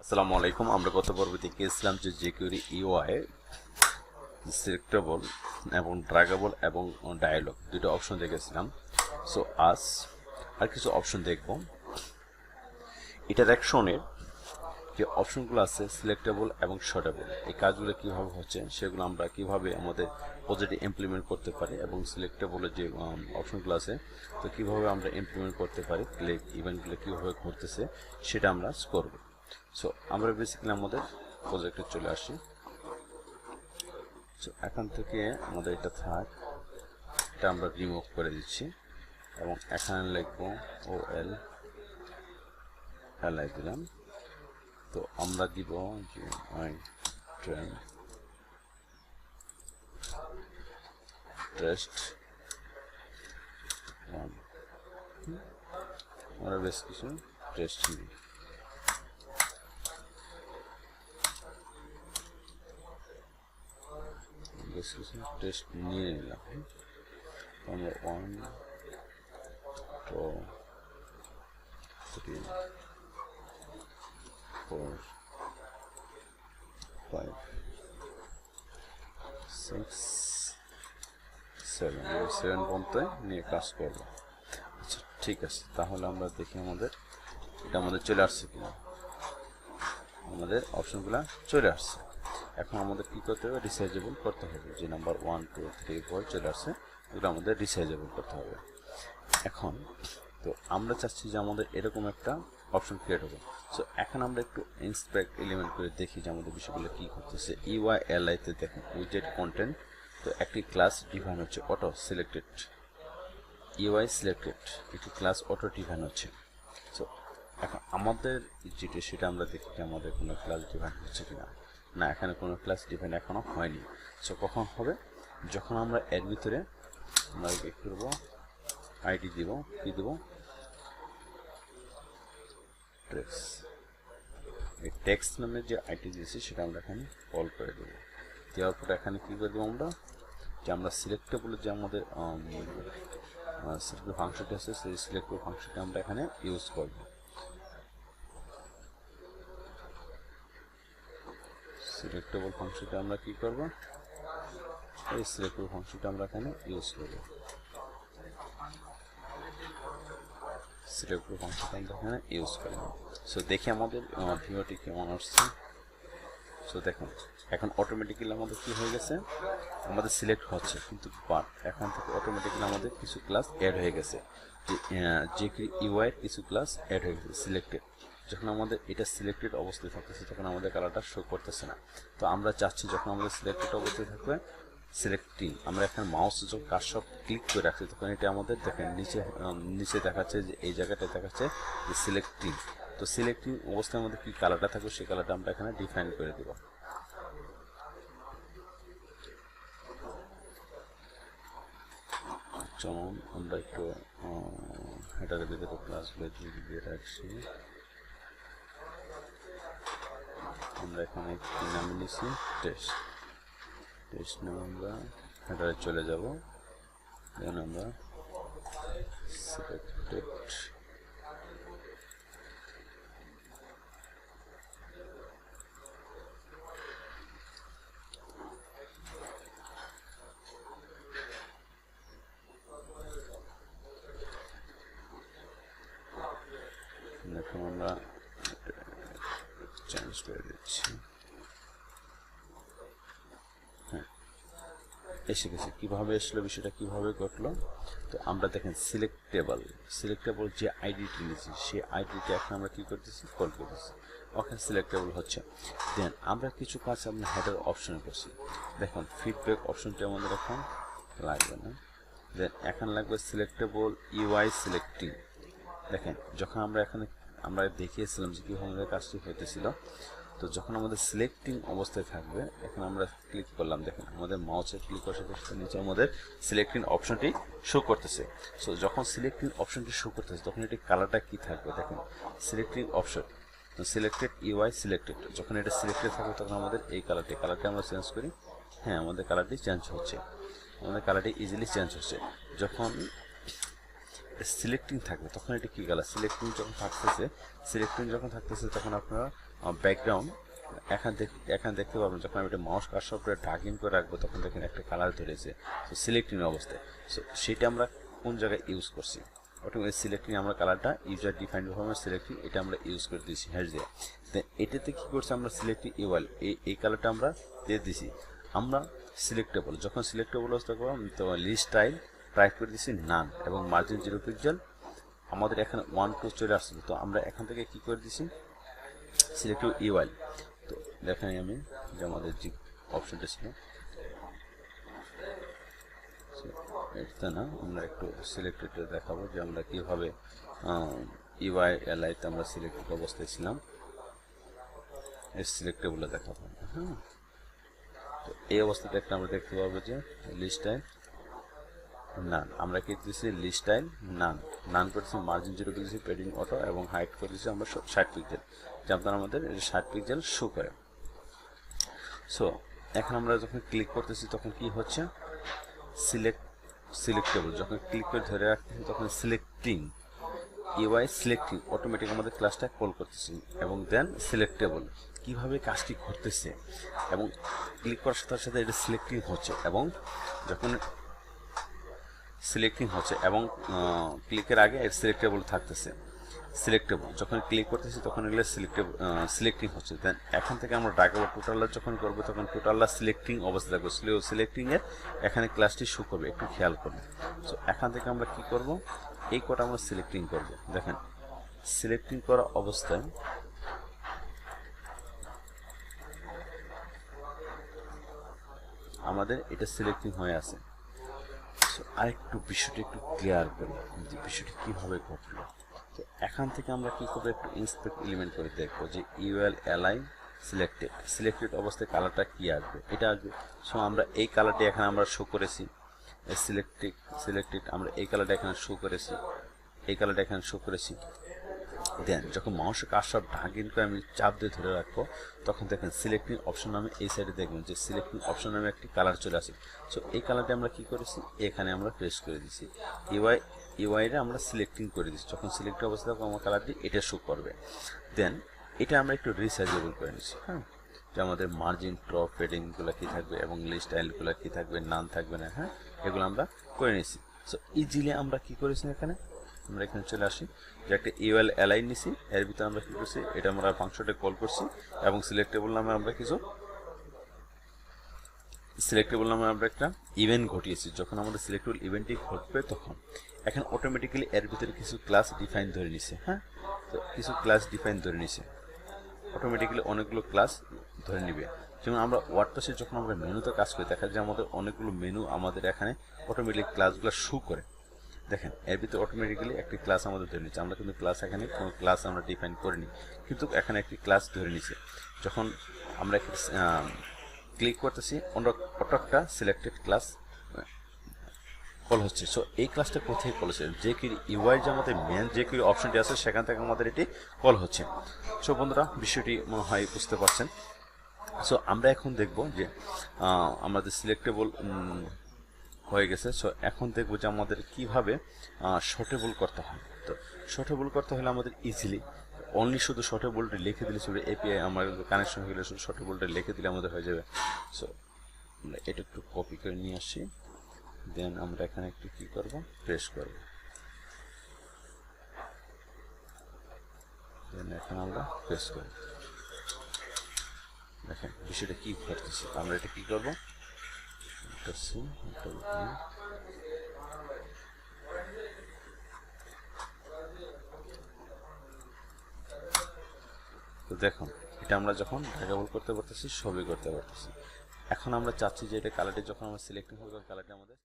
আসসালামু আলাইকুম। আমরা গত পর্বে দেখেছিলাম যে jQuery UI সিলেক্টেবল এবং ড্র্যাগেবল এবং ডায়ালগ দুটো অপশন দেখেছিলাম। সো আজ আর কিছু অপশন দেখব। ইন্টারঅ্যাকশনের যে অপশনগুলো আছে সিলেক্টেবল এবং শর্টেবল, এই কাজগুলো কীভাবে হচ্ছে সেগুলো আমরা কীভাবে আমাদের প্রজেক্টে ইমপ্লিমেন্ট করতে পারি এবং সিলেক্টেবলের যে অপশনগুলো আছে তো কীভাবে আমরা ইমপ্লিমেন্ট করতে পারি, ইভেন্টগুলো কীভাবে ঘটতেছে সেটা আমরা করব। সো আমরা বেসিক্যালি আমাদের প্রজেক্টে চলে আসি। সো এখান থেকে আমাদের এটা থাক, এটা আমরা রিমুভ করে দিচ্ছি এবং এখানে লিখবো OL হেলাই দিলাম। তো আমরা দিব যে টেস্ট আমরা বেশ কিছু টেস্ট নিই। বেশ কিছু টেস্ট নিয়ে নিলাম। আমরা 1 2 3 4 5 6 7 পর্যন্ত নিয়ে কাজ করব। আচ্ছা ঠিক আছে, তাহলে আমরা দেখি আমাদের এটা চলে আসছে কিনা। আমাদের অপশনগুলো চলে আসছে। এখন আমাদের কী করতে হবে, রিসাইজেবল করতে হবে। যে নাম্বার 1 2 3 4 চলে আসছে, এগুলো আমাদের রিসাইজেবল করতে হবে। এখন তো আমরা চাচ্ছি যে আমাদের এরকম একটা অপশন ক্রিয়েট হবে। সো এখন আমরা একটু ইন্সপেক্ট এলিমেন্ট করে দেখি যে আমাদের বিষয়গুলো কী করতেছে। UILI তে দেখেন উইজেট কন্টেন্ট, তো একটি ক্লাস ডিফাইন হচ্ছে অটো সিলেক্টেড। UI সিলেক্টেড একটি ক্লাস অটো ডিফাইন হচ্ছে। সো এখন আমাদের যেটা সেটা আমরা দেখি যে আমাদের কোনো ক্লাস ডিফাইন হচ্ছে কিনা। না, এখানে কোনো ক্লাস ডিফাইন এখনও হয়নি। সো কখন হবে, যখন আমরা এর ভিতরে আমরা কী করবো, আইডি দিব, কী দেব, টেক্সট। এই টেক্সট নামে যে আইডি দিয়েছি সেটা আমরা এখানে কল করে দেবো। দেওয়ার পরে এখানে কী করে দেবো আমরা, যে আমরা সিলেক্টেবল যে আমাদের সিলেক্টেবল ফাংশনটা আছে সেই সিলেক্টেবল ফাংশনটা আমরা এখানে ইউজ করব। সিলেক্টেবল ফাংশনটা আমরা কি করব, এই সিলেক্টেবল ফাংশনটা আমরা এখানে ইউজ করব। সিলেক্টেবল ফাংশনটা আমরা এখানে ইউজ করব। সো দেখি আমাদের ভিডিওটি কেমন আসছে। সো দেখুন এখন অটোমেটিক্যালি আমাদের কি হয়ে গেছে, আমাদের সিলেক্ট হচ্ছে, কিন্তু বাট এখান থেকে অটোমেটিক্যালি আমাদের কিছু ক্লাস অ্যাড হয়ে গেছে। যে jQuery UI এর কিছু ক্লাস অ্যাড হয়ে গেছে সিলেক্টেড। যখন আমাদের এটা সিলেক্টেড অবস্থায় থাকতেছে তখন আমাদের কালারটা শো করতেছে না। তো আমরা চাচ্ছি যখন আমাদের সিলেক্টেড অবস্থায় থাকবে সিলেক্টিং, আমরা এখানে মাউস যখন কাজ সব ক্লিক করে রাখছি তখন এটা আমাদের দেখেন নিচে দেখাচ্ছে যে এই জায়গাটায় দেখাচ্ছে যে সিলেক্টিং। তো সিলেক্টিং অবস্থায় আমাদের কি কালারটা থাকবে সেই কালারটা আমরা এখানে ডিফাইন করে দেব। যেমন আমরা একটু হেডারের ভিতরে ক্লাসগুলো দিয়ে রাখছি। আমরা এখানে কি নামে নিচ্ছি, টেস্ট নামে আমরা হেডারে চলে যাব। দেন আমরা সিলেক্টেড এখন আমরা চেঞ্জ করে দিচ্ছি। হ্যাঁ, এসে গেছে। কীভাবে এসলো, বিষয়টা কীভাবে ঘটলো, তো আমরা দেখেন সিলেক্টেবল যে আইডিটি নিয়েছি সেই আইডিটা এখন আমরা কী করতেছি, কল করতেছি, ওখানে সিলেক্টেবল হচ্ছে। দেন আমরা কিছু কাজ আমরা হেডার অপশন করছি। দেখুন ফিডব্যাক অপশনটা আমাদের এখন লাগবে না। দেন এখন লাগবে সিলেক্টেবল UI সিলেক্টিং। দেখেন যখন আমরা এখানে আমরা দেখিয়েছিলাম যে কীভাবে আমাদের কাজটি হতেছিল। তো যখন আমাদের সিলেক্টিং অবস্থায় থাকবে, এখন আমরা ক্লিক করলাম, দেখেন আমাদের মাউসে ক্লিক করার সাথে নিচে আমাদের সিলেক্টিং অপশনটি শো করতেছে। সো যখন সিলেক্টিং অপশনটি শো করতেছে তখন এটি কালারটা কী থাকবে, দেখেন selecting option selected UI selected, যখন এটা সিলেক্টেড থাকবে তখন আমাদের এই কালারটি আমরা চেঞ্জ করি। হ্যাঁ, আমাদের কালারটি চেঞ্জ হচ্ছে, আমাদের কালারটি ইজিলি চেঞ্জ হচ্ছে। যখন সিলেক্টিং থাকবে তখন এটি কী কালার, সিলেক্টিং যখন থাকতেছে তখন আপনারা ব্যাকগ্রাউন্ড এখানে দেখতে পাবেন যখন আমি এটা মাউস কার্সর করে ড্র্যাগ ইন করে রাখবো তখন দেখেন একটা কালার ধরেছে। তো সিলেক্টিং অবস্থায় সো সেটা আমরা কোন জায়গায় ইউজ করছি, অটোমেটিক সিলেক্টিং আমরা কালারটা ইউজার ডিফাইন্ড পারফরম্যান্স সিলেক্টিং এটা আমরা ইউজ করে দিয়েছি হ্যাশ দিয়ে। দেন এটাতে কী করছি আমরা সিলেক্টিং ইউআই এই কালারটা আমরা দিয়ে দিছি। আমরা সিলেক্টেবল যখন সিলেক্টেবল অবস্থা করলাম তো লিস্ট স্টাইল টাইপ করে দিয়েছি নান এবং মার্জিন 0 পিক্সেল আমাদের এখানে 1 2 চলে আসছে। তো আমরা এখান থেকে কি করে দিছি সিলেক্টিভ ইউআই। তো দেখেন আমি যে আমাদের যে অপশনটা ছিল এটা না, আমরা একটু সিলেক্টেড দেখাবো যে আমরা কীভাবে ইউআই এলআইতে আমরা সিলেক্টেড অবস্থায় ছিলাম, এই সিলেক্টেবলে দেখাবো। হ্যাঁ, তো এই অবস্থাতে একটা আমরা দেখতে পাবো যে লিস্ট স্টাইল নান, আমরা কি দিচ্ছি লিস্ট স্টাইল নান করেছি, মার্জিন 0 পিক্সেল, পেডিং অটো এবং হাইট করে দিচ্ছি আমরা 60 পিক্সেল, যে আপনার আমাদের 60 পিক্সেল শো করে। সো এখন আমরা যখন ক্লিক করতেছি তখন কি হচ্ছে সিলেক্টেবল যখন ক্লিক করে ধরে রাখতেছি তখন সিলেক্টিং ইউআই সিলেক্টিং অটোমেটিক আমাদের ক্লাসটা কল করতেছি এবং দেন সিলেক্টেবল কিভাবে কাজটি করতেছে এবং ক্লিক করার সাথে সাথে এটা সিলেক্টিং হচ্ছে এবং যখন সিলেক্টিং হচ্ছে এবং ক্লিকের আগে সিলেক্টেবল থাকতেছে। সিলেক্টেবল যখন ক্লিক করতেছি তখন এগুলো সিলেক্টিং হচ্ছে। দেন এখান থেকে আমরা ড্র্যাগ টোটালটা যখন করবো তখন টোটালটা সিলেক্টিং অবস্থা থাকবে, সিলেক্টিংয়ের এখানে ক্লাসটি শো করবে, একটু খেয়াল করবে। সো এখান থেকে আমরা কি করব এই কোটা আমরা সিলেক্টিং করব। দেখেন সিলেক্টিং করা অবস্থায় আমাদের এটা সিলেক্টিং হয়ে আছে। আরেকটু বিষয়টা একটু ক্লিয়ার করি যে বিষয়টি কীভাবে ঘটলো। তো এখান থেকে আমরা কী করবো একটু ইন্সপেক্ট এলিমেন্ট করে দেখবো যে ইউএল এলআই সিলেক্টেড অবস্থায় কালারটা কী আসবে, এটা আসবে। সো আমরা এই কালারটি এখানে আমরা শো করেছি, সিলেক্টেড আমরা এই কালারটা এখানে শো করেছি, এই কালারটা এখানে শো করেছি। দেন যখন মাউসের কার্সর ড্র্যাগ ইন করে আমি চাপ দিয়ে ধরে রাখবো তখন দেখেন সিলেক্টিং অপশন নামে এই সাইডে দেখবেন যে সিলেক্টিং অপশন নামে একটি কালার চলে আসে। সো এই কালারটা আমরা কি করেছি এখানে আমরা প্রেস করে দিচ্ছি, ইউআইরে আমরা সিলেক্টিং করে দিচ্ছি। যখন সিলেক্ট অবস্থা থাকবে আমার কালারটি এটা শো করবে। দেন এটা আমরা একটু রিসাইজেবল করে নিচ্ছি। হ্যাঁ, যে আমাদের মার্জিন টপ পেডিংগুলো কী থাকবে এবং লিস্ট স্টাইলগুলো কী থাকবে, নান থাকবে না। হ্যাঁ, এগুলো আমরা করে নিচ্ছি। সো ইজিলি আমরা কি করেছি এখানে আমরা এখানে চলে আসি যে একটা ইউএল এলআই নিছি, এর ভিতরে আমরা কী করছি এটা আমরা ফাংশনটা কল করছি এবং সিলেক্টেবল নামে আমরা একটা ইভেন্ট ঘটিয়েছি। যখন আমাদের সিলেক্টেবল ইভেন্টটি ঘটবে তখন এখন অটোমেটিক্যালি এর ভিতরে কিছু ক্লাস ডিফাইন ধরে নিছে। হ্যাঁ, তো কিছু ক্লাস ডিফাইন ধরে নিছে, অটোমেটিক্যালি অনেকগুলো ক্লাস ধরে নিবে। যেমন আমরা ওয়ার্ডপ্রেসে যখন আমরা মেনুতে কাজ করি দেখা যায় আমাদের অনেকগুলো মেনু আমাদের এখানে অটোমেটিক ক্লাসগুলো শো করে। দেখেন এর ভিতরে অটোমেটিক্যালি একটি ক্লাস আমাদের ধরে নিচ্ছে, আমরা কিন্তু ক্লাস এখানে কোনো ক্লাস আমরা ডিফাইন করিনি, কিন্তু এখানে একটি ক্লাস ধরে নিচ্ছে। যখন আমরা ক্লিক করতেছি অটোটা সিলেক্টেড ক্লাস কল হচ্ছে। সো এই ক্লাসটা কোথায় কল হচ্ছে, যে কি ইউআই যে আমাদের মেন যে কি অপশনটি আছে সেখান থেকে আমাদের এটি কল হচ্ছে। সো বন্ধুরা বিষয়টি মনে হয় বুঝতে পারছেন। সো আমরা এখন দেখব যে আমাদের সিলেক্টেবল হয়ে গেছে। সো এখন দেখবো যে আমাদের কিভাবে শর্টেবল করতে হয়। তো শর্টেবল করতে হলে আমাদের ইজিলি অনলি শুধু শর্টেবলটা লিখে দিলে শুধু এপিআই আমার কানেকশন হয়ে গেলে শুধু শর্টেবলটা লিখে দিলে আমাদের হয়ে যাবে। সো আমরা এটা একটু কপি করে নিয়ে আসি, দেন আমরা এখানে একটু কী করবো প্রেস করবো, দেন এখানে আমরা প্রেস করব। দেখেন বিষয়টা কী ঘটতেছে। আমরা এটা কী করবো তো দেখুন এটা আমরা যখন ড্র্যাগেবল করতে পারতেছি, ছবি করতে পারতেছি। এখন আমরা চাচ্ছি যে এটা কালারটি যখন আমরা সিলেক্টিং হবে কালারটি আমাদের